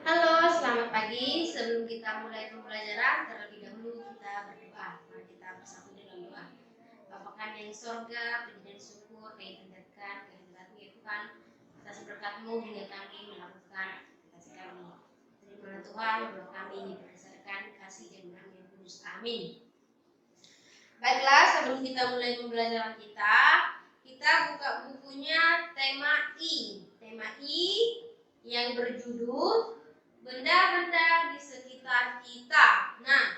Halo, selamat pagi. Sebelum kita mulai pembelajaran, terlebih dahulu kita berdoa. Mari kita bersatu dalam doa. Bapa kami yang di sorga, puji dan syukur dipanjatkan kehadirat-Mu ya Tuhan, atas berkat-Mu hingga kami melakukan kasih kami. Terimalah Tuhan doa kami berdasarkan kasih dan Roh yang kudus. Amin. Baiklah, sebelum kita mulai pembelajaran kita buka bukunya tema I. Tema I yang berjudul benda-benda di sekitar kita. Nah,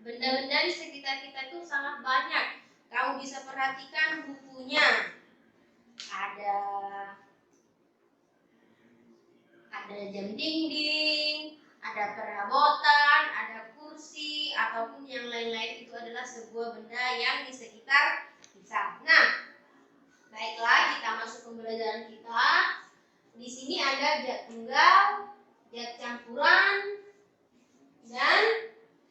benda-benda di sekitar kita itu sangat banyak. Kamu bisa perhatikan bukunya. Ada jam dinding, ada perabotan, ada kursi, ataupun yang lain-lain. Itu adalah sebuah benda yang di sekitar kita. Nah, baiklah, kita masuk pembelajaran kita. Di sini ada zat tunggal, zat campuran, dan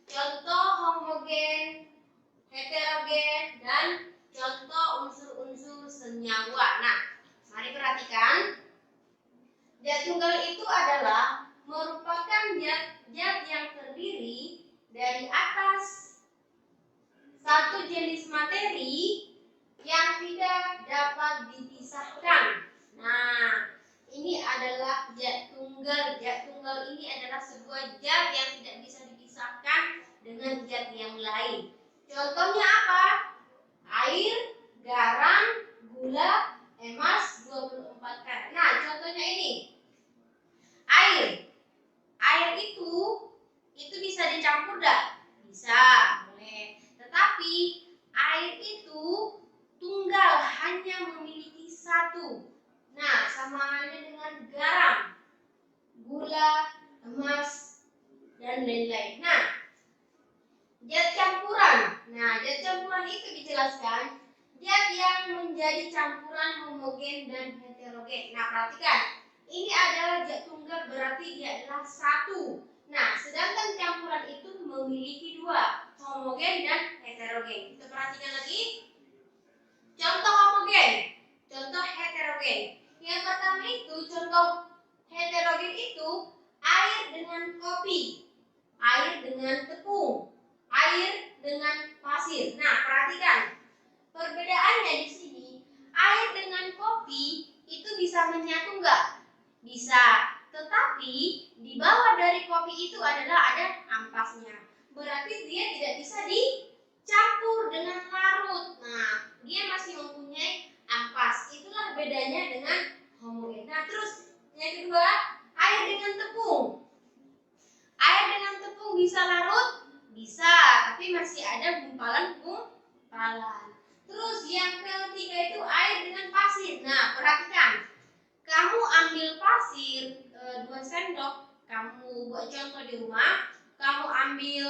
contoh homogen, heterogen, dan contoh unsur-unsur senyawa. Nah, mari perhatikan. Zat tunggal itu adalah merupakan zat yang terdiri dari atas satu jenis materi yang tidak dapat dipisahkan. Nah, ini adalah zat tunggal. Zat tunggal ini adalah sebuah zat yang tidak bisa dipisahkan dengan zat yang lain. Contohnya apa? Air, garam, gula, emas 24 karat. Nah, contohnya ini. Air. Air itu bisa dicampur enggak? Bisa, boleh. Tetapi air itu tunggal, hanya memiliki satu. Nah, sama halnya dengan garam, gula, emas, dan lain-lain. Nah, zat campuran. Nah, zat campuran itu dijelaskan zat yang menjadi campuran homogen dan heterogen. Nah, perhatikan. Ini adalah zat tunggal, berarti dia adalah satu. Nah, sedangkan campuran itu memiliki dua, homogen dan heterogen. Kita perhatikan lagi. Contoh homogen, contoh heterogen. Yang pertama itu contoh heterogen itu air dengan kopi, air dengan tepung, air dengan pasir. Nah, perhatikan. Perbedaannya di sini, air dengan kopi itu bisa menyatu enggak? Bisa. Tetapi di bawah dari kopi itu adalah ada ampasnya. Berarti dia tidak bisa dicampur dengan larut. Nah, dia masih mempunyai ampas. Itulah bedanya dengan homogen. Nah, terus yang kedua, air dengan tepung. Air dengan tepung bisa larut? Bisa, tapi masih ada gumpalan-gumpalan. Terus yang ketiga itu air dengan pasir. Nah, perhatikan. Kamu ambil pasir 2 sendok, kamu buat contoh di rumah. Kamu ambil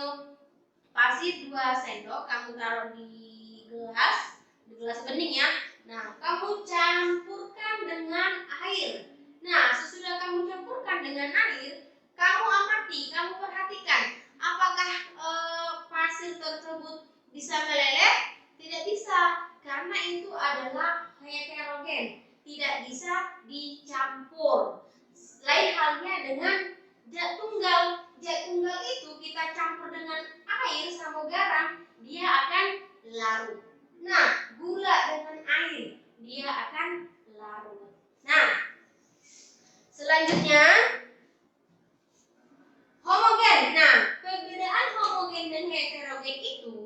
pasir 2 sendok, kamu taruh di gelas bening ya. Nah, kamu campurkan dengan air. Nah, sesudah kamu campurkan dengan air, kamu amati, kamu perhatikan, apakah pasir tersebut bisa meleleh? Tidak bisa, karena itu adalah heterogen, tidak bisa dicampur. Lain halnya dengan zat tunggal. Zat tunggal itu kita campur dengan air sama garam, dia akan larut. Nah, gula dengan air, dia akan larut. Nah, selanjutnya homogen. Nah, perbedaan homogen dan heterogen itu,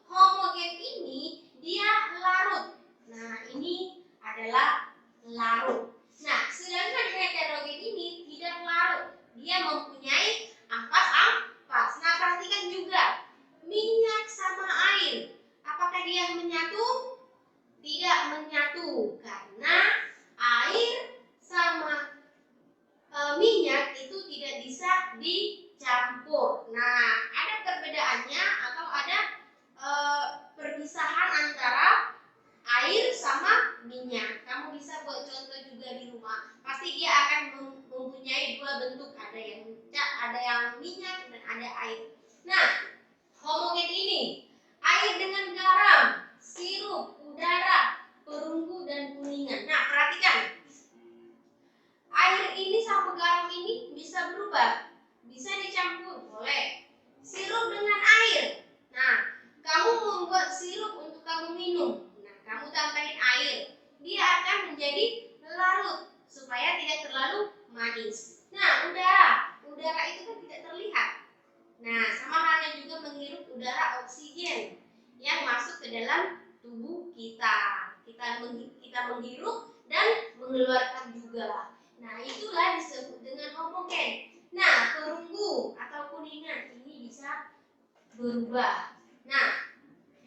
homogen ini dia larut. Nah, ini adalah larut. Nah, sedangkan heterogen ini tidak larut. Dia mempunyai ampas-ampas. Nah, perhatikan juga. Minyak sama air. Apakah dia menyatu? Tidak menyatu. Karena air sama minyak itu tidak bisa dicampur. Nah, ada perbedaannya atau ada perpisahan antara air sama minyak. Kamu bisa buat contoh juga menjadi larut supaya tidak terlalu manis. Nah, udara itu kan tidak terlihat. Nah, sama halnya juga menghirup udara oksigen yang masuk ke dalam tubuh kita. Kita menghirup dan mengeluarkan juga. Nah, itulah disebut dengan homogen. Nah, perunggu atau kuningan ini bisa berubah. Nah,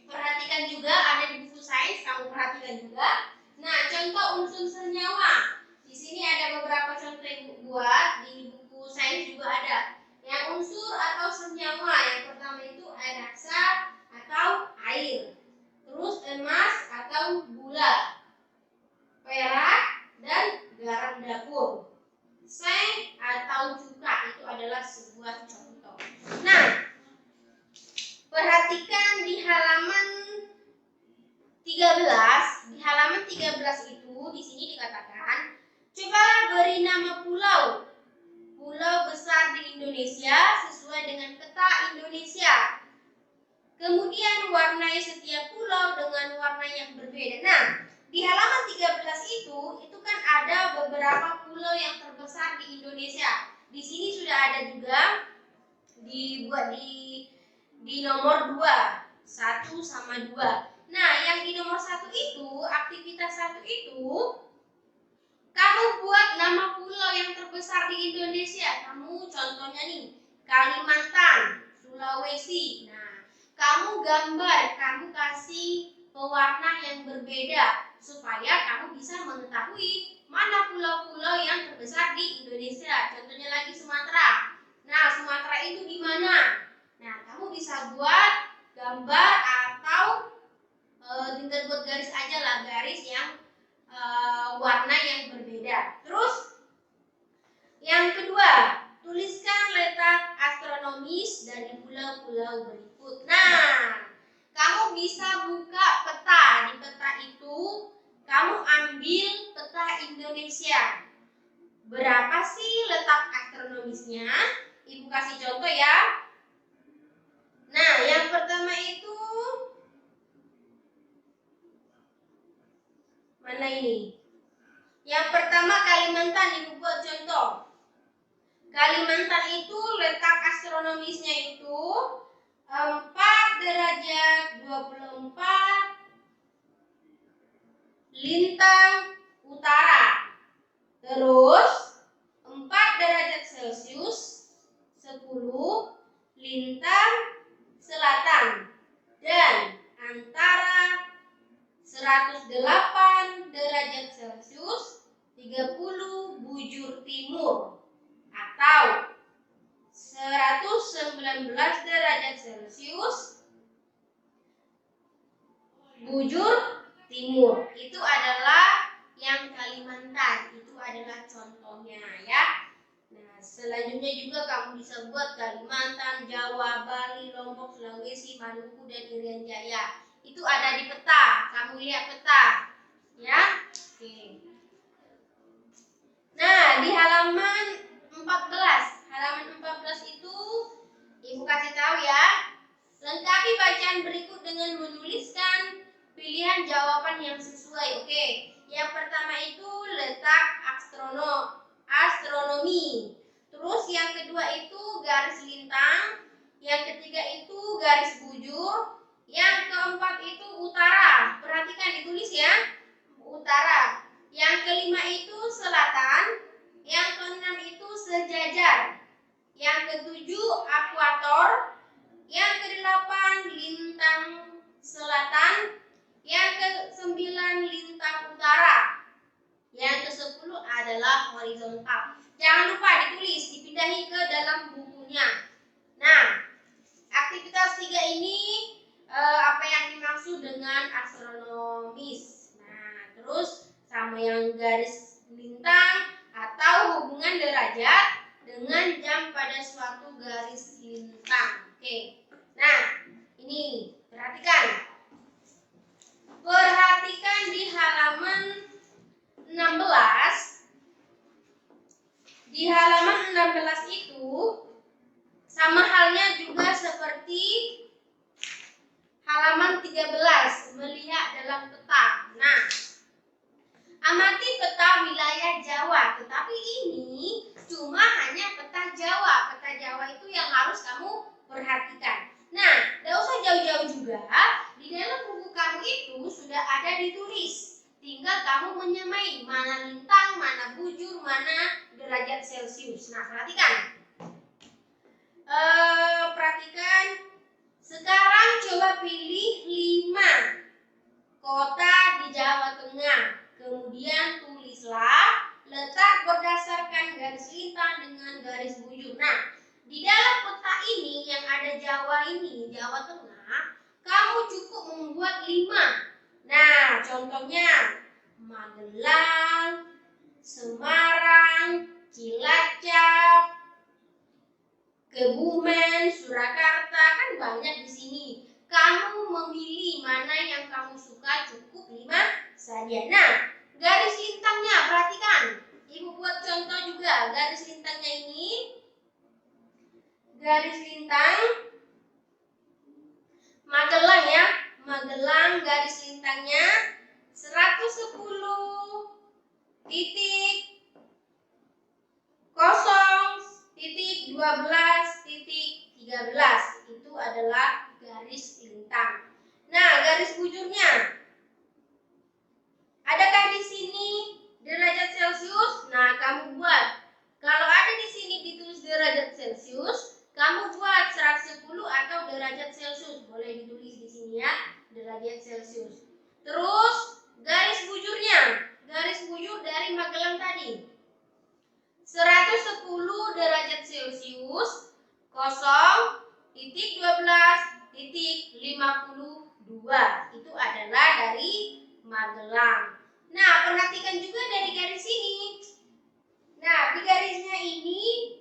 perhatikan juga ada di buku sains, kamu perhatikan juga. Nah, contoh unsur senyawa. Di sini ada beberapa contoh yang Ibu buat, di buku sains juga ada. Yang unsur atau senyawa yang pertama itu air raksa atau air. Terus emas atau gula, perak dan garam dapur. Seng atau cuka itu adalah sebuah contoh. Nah, perhatikan di halaman 13. Di halaman 13 itu di sini dikatakan, cobalah beri nama pulau besar di Indonesia sesuai dengan peta Indonesia. Kemudian warnai setiap pulau dengan warna yang berbeda. Nah, di halaman 13 itu kan ada beberapa pulau yang terbesar di Indonesia. Di sini sudah ada juga dibuat di nomor 2, 1 sama 2. Nah, yang di nomor 1 itu, aktivitas 1 itu, kamu buat nama pulau yang terbesar di Indonesia. Kamu contohnya nih, Kalimantan, Sulawesi. Nah, kamu gambar, kamu kasih pewarna yang berbeda supaya kamu bisa mengetahui mana pulau-pulau yang terbesar di Indonesia. Contohnya lagi Sumatera. Nah, Sumatera itu di mana? Nah, kamu bisa buat gambar atau tinggal buat garis aja lah, garis yang warna yang berbeda. Terus yang kedua, tuliskan letak astronomis dari pulau-pulau berikut. Nah, kamu bisa buka peta. Di peta itu kamu ambil peta Indonesia. Berapa sih letak astronomisnya? Ibu kasih contoh ya. Nah, yang pertama itu mana ini? Yang pertama Kalimantan, Ibu buat contoh. Kalimantan itu letak astronomisnya itu 4 derajat 24 lintang utara. Terus 4 derajat Celcius 10 lintang selatan. Dan antara 108 derajat Celcius 30 bujur timur atau 119 derajat Celcius bujur timur. Itu adalah yang Kalimantan. Itu adalah contohnya ya. Nah, selanjutnya juga kamu bisa buat Kalimantan, Jawa, Bali, Lombok, Sulawesi, Maluku, dan Irian Jaya. Itu ada di peta. Kamu lihat peta ya. Oke. Nah, di halaman 14. Halaman 14 itu Ibu kasih tahu ya. Lengkapi bacaan berikut dengan menuliskan pilihan jawaban yang sesuai. Oke. Yang pertama itu letak astronomi. Terus yang kedua itu garis lintang. Yang ketiga itu garis bujur. Yang keempat itu utara. Perhatikan ditulis ya. Utara. Yang kelima itu selatan. Yang keenam itu sejajar. Yang ketujuh akuator. Yang kedelapan lintang selatan. Yang ke-9 lintang utara. Yang ke-10 adalah horizontal. Jangan lupa ditulis, dipindahi ke dalam bukunya. Nah, aktivitas 3 ini apa yang dimaksud dengan astronomis. Nah, terus sama yang garis lintang atau hubungan derajat dengan jam pada suatu garis lintang. Oke. Nah, ini perhatikan. Perhatikan di halaman 16. Di halaman 16 itu sama halnya juga seperti halaman 13, melihat dalam peta. Nah, amati peta ini cuma hanya peta Jawa. Peta Jawa itu yang harus kamu perhatikan. Nah, tidak usah jauh-jauh juga. Di dalam buku kamu itu sudah ada ditulis. Tinggal kamu menyamai mana lintang, mana bujur, mana derajat Celcius. Nah, perhatikan. Perhatikan. Sekarang coba pilih 5 kota di Jawa Tengah. Kemudian tulislah letak berdasarkan garis lintang dengan garis bujur. Nah, di dalam peta ini yang ada Jawa ini, Jawa Tengah, kamu cukup membuat 5. Nah, contohnya Magelang, Semarang, Cilacap, Kebumen, Surakarta, kan banyak di sini. Kamu memilih mana yang kamu suka, cukup 5 saja. Nah, garis lintangnya perhatikan. Ibu buat contoh juga. Garis lintangnya ini, garis lintang Magelang ya. Magelang garis lintangnya 110.0.12.13. Itu adalah garis lintang. Nah, garis bujurnya. Adakah di sini derajat Celcius? Nah, kamu buat. Kalau ada di sini ditulis derajat Celcius, kamu buat 110 atau derajat Celcius. Boleh ditulis di sini ya, derajat Celcius. Terus garis bujurnya. Garis bujur dari Magelang tadi. 110 derajat Celcius 0.12.52. Itu adalah dari Magelang. Nah, perhatikan juga dari garis ini. Nah, di garisnya ini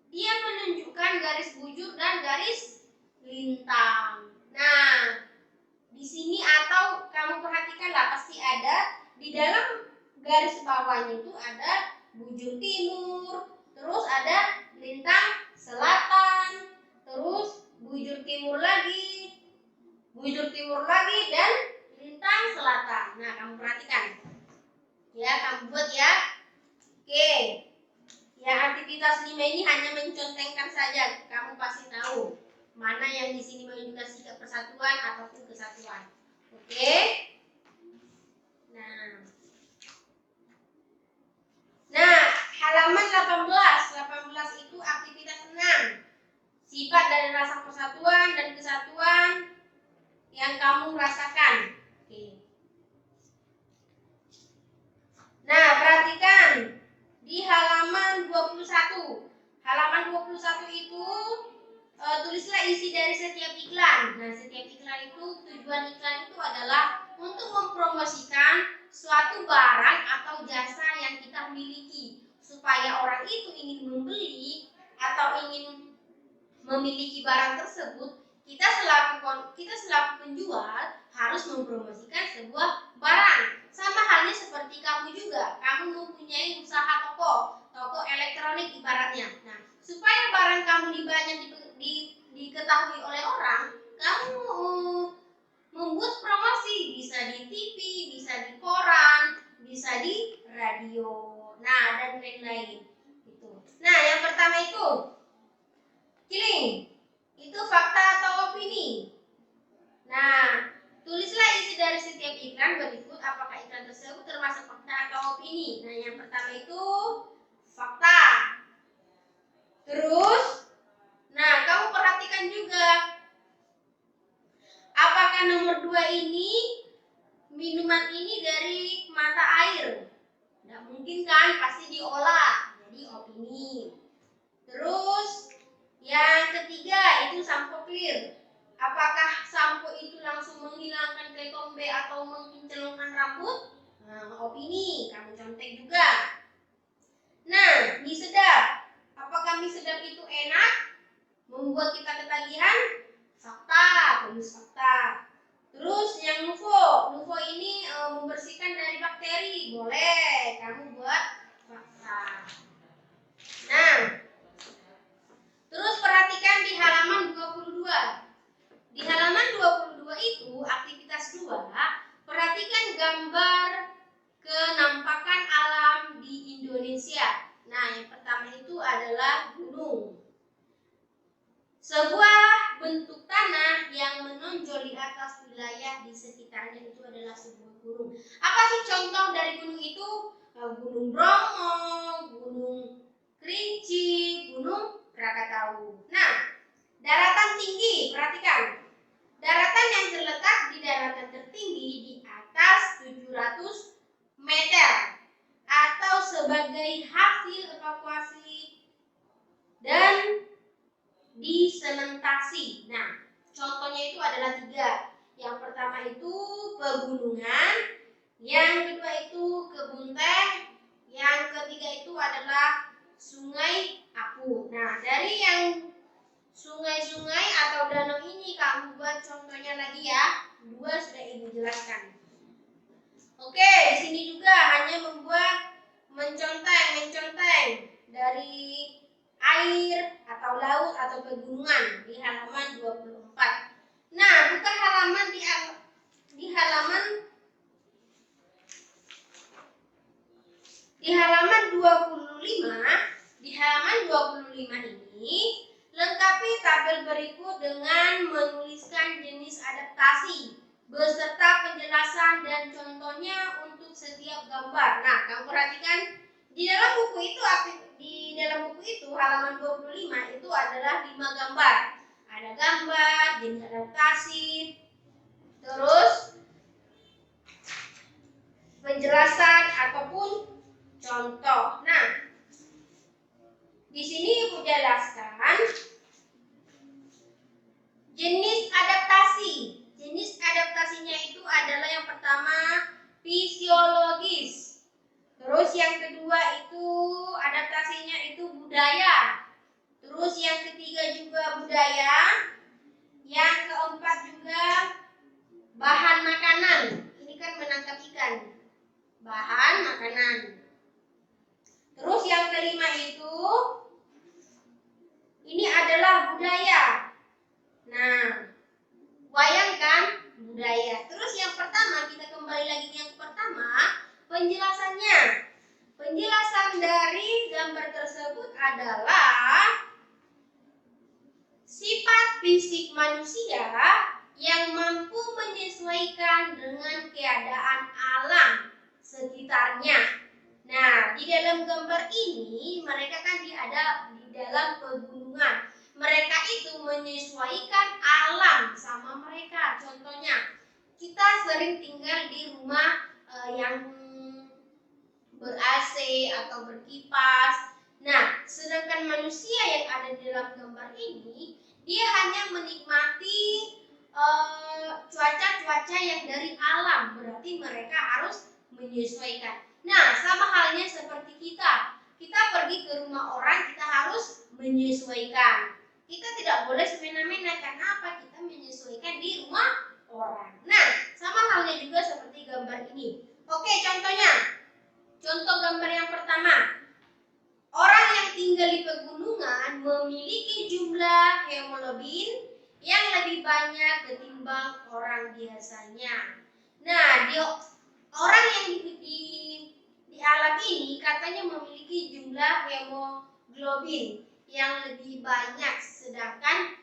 dia menunjukkan garis bujur dan garis lintang. Nah, di sini atau kamu perhatikanlah pasti ada di dalam garis bawahnya itu ada bujur timur, terus ada lintang selatan, terus bujur timur lagi, dan lintang selatan. Nah, kamu perhatikan. Ya, kamu buat ya. Oke. Ya, aktivitas 5 ini hanya mencontohkan saja. Kamu pasti tahu mana yang di sini mengindikasikan persatuan ataupun kesatuan. Oke? Nah, halaman 18 itu aktivitas 6. Sifat dari rasa persatuan dan kesatuan yang kamu rasakan. Oke. Nah, perhatikan di halaman 21. Halaman 21 itu tulislah isi dari setiap iklan. Nah, setiap iklan itu, tujuan iklan itu adalah untuk mempromosikan suatu barang atau jasa yang kita miliki, supaya orang itu ingin membeli atau ingin memiliki barang tersebut. Kita selaku penjual harus mempromosikan sebuah barang. Sama halnya seperti kamu juga. Kamu mempunyai usaha toko elektronik ibaratnya. Nah, supaya barang kamu diketahui oleh orang, kamu membuat promosi, bisa di TV, bisa di koran, bisa di radio. Nah, dan lain-lain. Gitu. Nah, yang pertama itu killing. Itu fakta atau opini. Nah, tulislah isi dari setiap iklan berikut. Apakah iklan tersebut termasuk fakta atau opini? Nah, yang pertama itu fakta. Terus, nah, kamu perhatikan juga. Apakah nomor 2 ini, minuman ini dari mata air? Tidak mungkin kan, pasti diolah. Jadi opini. Terus, yang ketiga itu sampo clear. Apakah sampo itu langsung menghilangkan ketombe atau menkinclongkan rambut? Nah, opini, kamu contek juga. Nah, mie sedap. Apakah mie sedap itu enak? Membuat kita ketagihan? Fakta, tulis fakta. Terus yang Nuvo ini membersihkan dari bakteri. Boleh, kamu buat fakta. Nah, terus perhatikan di halaman 22. Di halaman 22 itu aktivitas 2, perhatikan gambar kenampakan alam di Indonesia. Nah, atas wilayah di sekitarnya itu adalah sebuah gunung. Apa sih contoh dari gunung itu? Gunung Bromo, Gunung Kerinci, Gunung Krakatau. Nah, daratan tinggi, perhatikan. Daratan yang terletak di daratan tertinggi di atas 700 meter atau sebagai hasil evakuasi dan disementasi. Nah, contohnya itu adalah 3. Yang pertama itu pegunungan, yang kedua itu kebun teh, yang ketiga itu adalah sungai Apu. Nah, dari yang sungai-sungai atau danau ini kamu buat contohnya lagi ya. 2 sudah Ibu jelaskan. Oke, di sini juga hanya membuat menconteng dari air atau laut atau pegunungan di halaman 24. Nah, buka halaman di halaman 25. Di halaman 25 ini lengkapi tabel berikut dengan menuliskan jenis adaptasi beserta penjelasan dan contohnya untuk setiap gambar. Nah, kamu perhatikan di dalam buku itu halaman 25 itu adalah 5 gambar. Ada gambar, jenis adaptasi, terus penjelasan ataupun contoh. Nah, di sini Ibu jelaskan jenis adaptasi. Jenis adaptasinya itu adalah yang pertama fisiologis. Terus yang kedua itu adaptasinya itu budaya. Terus yang ketiga juga budaya. Yang keempat juga bahan makanan. Ini kan menangkap ikan. Bahan makanan. Terus yang kelima itu ini adalah budaya. Nah, bayangkan budaya. Terus yang pertama, kita kembali lagi yang pertama, penjelasannya. Penjelasan dari gambar tersebut adalah sifat fisik manusia yang mampu menyesuaikan dengan keadaan alam sekitarnya. Nah, di dalam gambar ini mereka kan ada di dalam pegunungan. Mereka itu menyesuaikan alam sama mereka. Contohnya, kita sering tinggal di rumah yang ber-AC atau berkipas. Nah, sedangkan manusia yang ada di dalam gambar ini, dia hanya menikmati cuaca-cuaca yang dari alam. Berarti mereka harus menyesuaikan. Nah, sama halnya seperti kita. Kita pergi ke rumah orang, kita harus menyesuaikan. Kita tidak boleh semena-mena. Karena apa? Kita menyesuaikan di rumah orang. Nah, sama halnya juga seperti gambar ini. Oke, contohnya. Contoh gambar yang pertama. Orang yang tinggal di pegunungan memiliki jumlah hemoglobin yang lebih banyak ketimbang orang biasanya. Nah, orang yang di alam ini katanya memiliki jumlah hemoglobin yang lebih banyak, sedangkan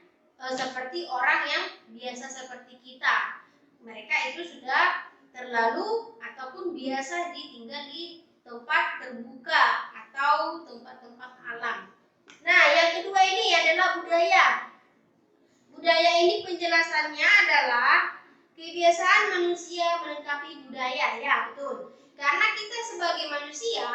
seperti orang yang biasa seperti kita, mereka itu sudah terlalu ataupun biasa ditinggal di tempat terbuka atau tempat-tempat alam. Nah, yang kedua ini adalah budaya. Budaya ini penjelasannya adalah kebiasaan manusia melengkapi budaya, ya betul. Karena kita sebagai manusia,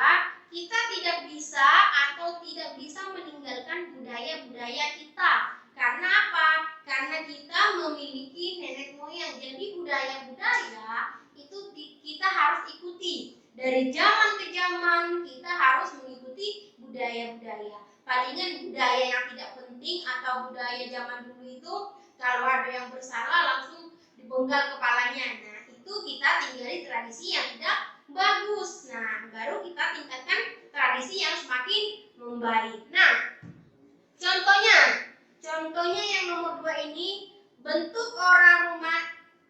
kita tidak bisa atau tidak bisa meninggalkan budaya-budaya kita. Karena apa? Karena kita memiliki nenek moyang. Jadi budaya-budaya itu kita harus ikuti. Dari zaman ke zaman kita harus mengikuti budaya-budaya. Palingan budaya yang tidak penting atau budaya zaman dulu itu kalau ada yang bersalah langsung dibenggal kepalanya. Nah, itu kita tinggali tradisi yang tidak bagus. Nah, baru kita tingkatkan tradisi yang semakin membaik. Nah, contohnya yang nomor 2 ini bentuk orang rumah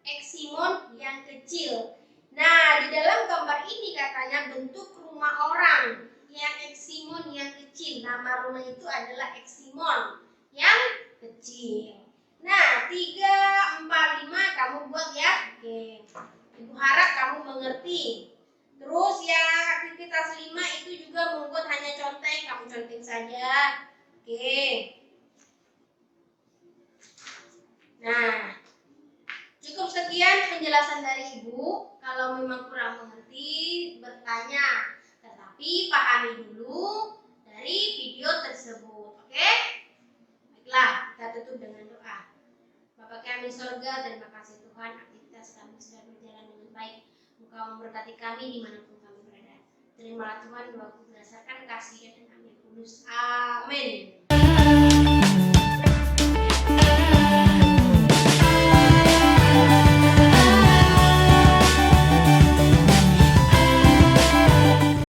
eksimon yang kecil. Nah, di dalam gambar ini katanya bentuk rumah orang yang eksimon yang kecil. Nama rumah itu adalah eksimon yang kecil. Nah, 3, 4, 5 kamu buat ya. Oke. Ibu harap kamu mengerti. Terus yang aktivitas 5 itu juga membuat hanya contek, kamu contek saja. Oke. Nah, cukup sekian penjelasan dari Ibu. Kalau memang kurang mengerti, bertanya. Tetapi pahami dulu dari video tersebut. Oke? Baiklah, kita tutup dengan doa. Bapa kami di surga, terima kasih Tuhan, aktivitas kami sudah berjalan dengan baik. Engkau memberkati kami dimanapun kami berada. Terimalah Tuhan doaku berdasarkan kasih dan amin kudus. Amin.